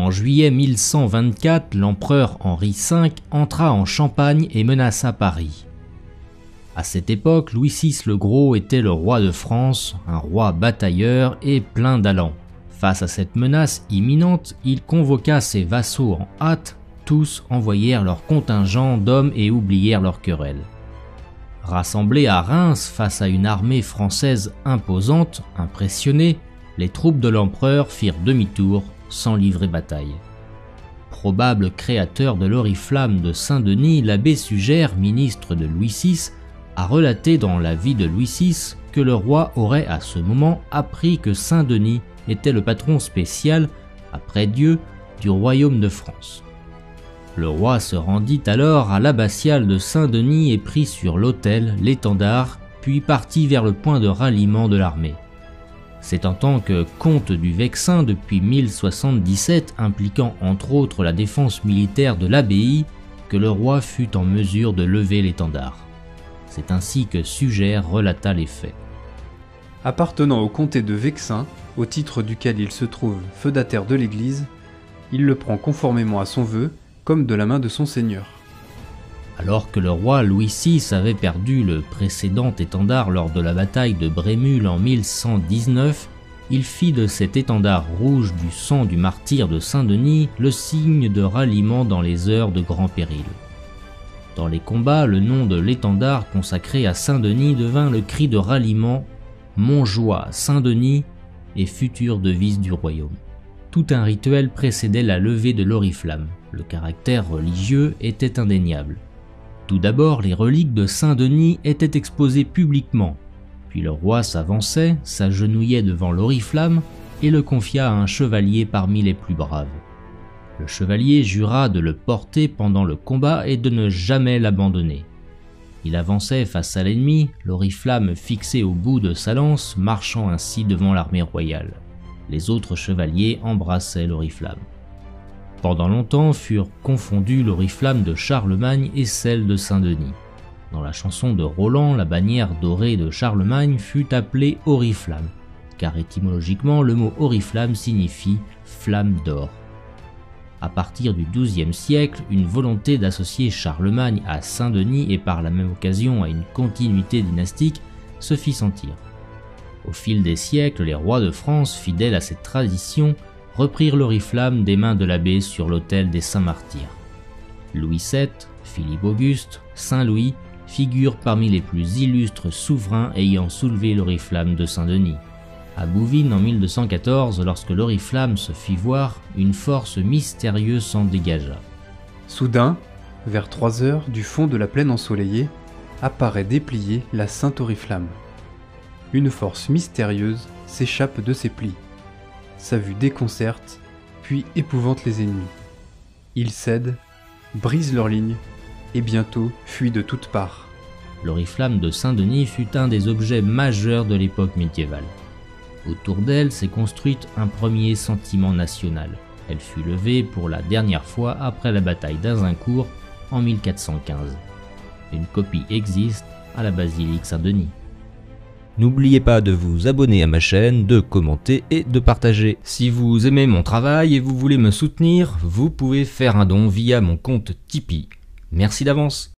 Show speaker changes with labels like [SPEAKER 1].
[SPEAKER 1] En juillet 1124, l'empereur Henri V entra en Champagne et menaça Paris. À cette époque, Louis VI le Gros était le roi de France, un roi batailleur et plein d'allant. Face à cette menace imminente, il convoqua ses vassaux en hâte, tous envoyèrent leur contingent d'hommes et oublièrent leurs querelles. Rassemblés à Reims face à une armée française imposante, impressionnés, les troupes de l'empereur firent demi-tour sans livrer bataille. Probable créateur de l'oriflamme de Saint-Denis, l'abbé Suger, ministre de Louis VI, a relaté dans la vie de Louis VI que le roi aurait à ce moment appris que Saint-Denis était le patron spécial, après Dieu, du royaume de France. Le roi se rendit alors à l'abbatiale de Saint-Denis et prit sur l'autel l'étendard, puis partit vers le point de ralliement de l'armée. C'est en tant que comte du Vexin depuis 1077, impliquant entre autres la défense militaire de l'abbaye, que le roi fut en mesure de lever l'étendard. C'est ainsi que Suger relata les faits.
[SPEAKER 2] Appartenant au comté de Vexin, au titre duquel il se trouve feudataire de l'Église, il le prend conformément à son vœu, comme de la main de son seigneur.
[SPEAKER 1] Alors que le roi Louis VI avait perdu le précédent étendard lors de la bataille de Brémule en 1119, il fit de cet étendard rouge du sang du martyr de Saint-Denis le signe de ralliement dans les heures de grand péril. Dans les combats, le nom de l'étendard consacré à Saint-Denis devint le cri de ralliement « Montjoie, Saint-Denis » et future devise du royaume. Tout un rituel précédait la levée de l'oriflamme. Le caractère religieux était indéniable. Tout d'abord, les reliques de Saint-Denis étaient exposées publiquement, puis le roi s'avançait, s'agenouillait devant l'oriflamme et le confia à un chevalier parmi les plus braves. Le chevalier jura de le porter pendant le combat et de ne jamais l'abandonner. Il avançait face à l'ennemi, l'oriflamme fixée au bout de sa lance, marchant ainsi devant l'armée royale. Les autres chevaliers embrassaient l'oriflamme. Pendant longtemps furent confondues l'oriflamme de Charlemagne et celle de Saint-Denis. Dans la chanson de Roland, la bannière dorée de Charlemagne fut appelée oriflamme, car étymologiquement le mot oriflamme signifie flamme d'or. À partir du XIIe siècle, une volonté d'associer Charlemagne à Saint-Denis et par la même occasion à une continuité dynastique se fit sentir. Au fil des siècles, les rois de France, fidèles à cette tradition, reprirent l'oriflamme des mains de l'abbé sur l'autel des Saints-Martyrs. Louis VII, Philippe Auguste, Saint-Louis figurent parmi les plus illustres souverains ayant soulevé l'oriflamme de Saint-Denis. À Bouvines en 1214, lorsque l'oriflamme se fit voir, une force mystérieuse s'en dégagea.
[SPEAKER 2] Soudain, vers 3 heures, du fond de la plaine ensoleillée, apparaît dépliée la sainte oriflamme. Une force mystérieuse s'échappe de ses plis. Sa vue déconcerte, puis épouvante les ennemis. Ils cèdent, brisent leurs lignes, et bientôt fuient de toutes parts.
[SPEAKER 1] L'oriflamme de Saint-Denis fut un des objets majeurs de l'époque médiévale. Autour d'elle s'est construite un premier sentiment national. Elle fut levée pour la dernière fois après la bataille d'Azincourt en 1415. Une copie existe à la basilique Saint-Denis.
[SPEAKER 3] N'oubliez pas de vous abonner à ma chaîne, de commenter et de partager.
[SPEAKER 1] Si vous aimez mon travail et vous voulez me soutenir, vous pouvez faire un don via mon compte Tipeee. Merci d'avance.